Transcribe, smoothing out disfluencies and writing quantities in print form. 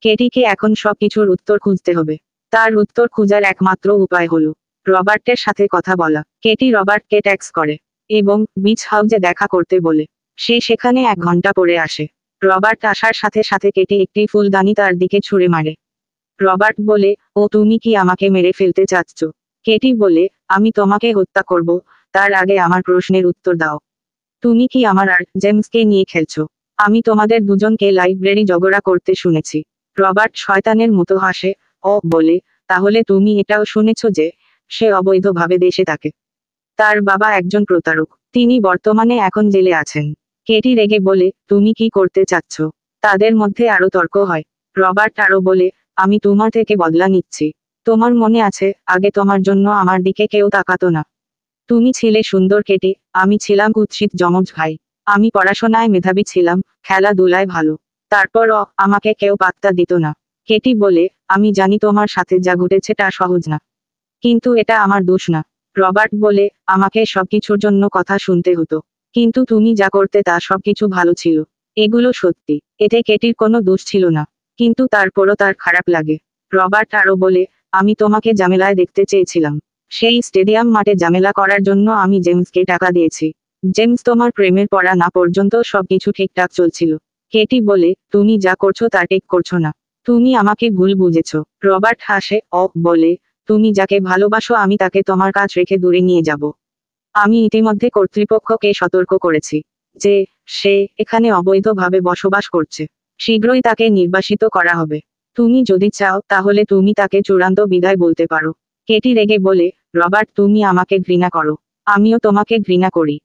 কেটিকে এখন সবকিছুর উত্তর খুঁজতে হবে। তার উত্তর খোঁজার একমাত্র উপায় হলো রবার্টের সাথে কথা বলা। কেটি রবার্টকে ট্যাক্স করে এবং বিচ হাউসে দেখা করতে বলে। সে সেখানে 1 ঘন্টা পরে আসে। রবার্ট আসার সাথে সাথে কেটি একটি ফুলদানি তার দিকে ছুঁড়ে মারে। রবার্ট বলে, ও তুমি কি আমাকে মেরে ফেলতে চাচ্ছ? কেটি বলে, আমি তোমাকে হত্যা করব, তার আগে আমার প্রশ্নের উত্তর দাও। তুমি কি আমার আর জেমসকে নিয়ে খেলছো? আমি তোমাদের দুজনকে লাইব্রেরি ঝগড়া করতে শুনেছি। রবার্ট শয়তানের মতো হাসে, ও বলে, তাহলে তুমি এটাও শুনেছ যে সে অবৈধভাবে দেশে থাকে। তার বাবা একজন প্রতারক, তিনি বর্তমানে এখন জেলে আছেন। কেটি রেগে বলে, তুমি কি করতে চাচ্ছ? তাদের মধ্যে আরো তর্ক হয়। রবার্ট আরো বলে, আমি তোমার থেকে বদলা নিচ্ছি। তোমার মনে আছে আগে তোমার জন্য আমার দিকে কেউ তাকাতো না। তুমি ছিলে সুন্দর কেটি, আমি ছিলাম কুৎসিত যমজ ভাই। আমি পড়াশোনায় মেধাবী ছিলাম, খেলাধুলায় ভালো। তারপরও আমাকে কেউ পাত্তা দিত না। কেটি বলে, আমি জানি তোমার সাথে যা ঘটেছে তা সহজ না, কিন্তু এটা আমার দোষ না। রবার্ট বলে, আমাকে সবকিছুর জন্য কথা শুনতে হতো, কিন্তু তুমি যা করতে তা সবকিছু ভালো ছিল। এগুলো সত্যি, এতে কেটির কোনো দোষ ছিল না, কিন্তু তারপরও তার খারাপ লাগে। রবার্ট আরো বলে, আমি তোমাকে ঝামেলায় দেখতে চেয়েছিলাম। সেই স্টেডিয়াম মাঠে ঝামেলা করার জন্য আমি জেমসকে টাকা দিয়েছি। জেমস তোমার প্রেমের পড়া না পর্যন্ত সবকিছু ঠিকঠাক চলছিল। কেটি বলে, তুমি যা করছো তা ঠিক করছো না। তুমি আমাকে ভুল বুঝেছ। রবার্ট হাসে, বলে, তুমি যাকে ভালোবাসো আমি তাকে তোমার কাছ রেখে দূরে নিয়ে যাব। আমি ইতিমধ্যে কর্তৃপক্ষকে সতর্ক করেছি যে সে এখানে অবৈধভাবে বসবাস করছে। শীঘ্রই তাকে নির্বাসিত করা হবে। তুমি যদি চাও তাহলে তুমি তাকে চূড়ান্ত বিদায় বলতে পারো। কেটি রেগে বলে, রবার্ট তুমি আমাকে ঘৃণা করো, আমিও তোমাকে ঘৃণা করি।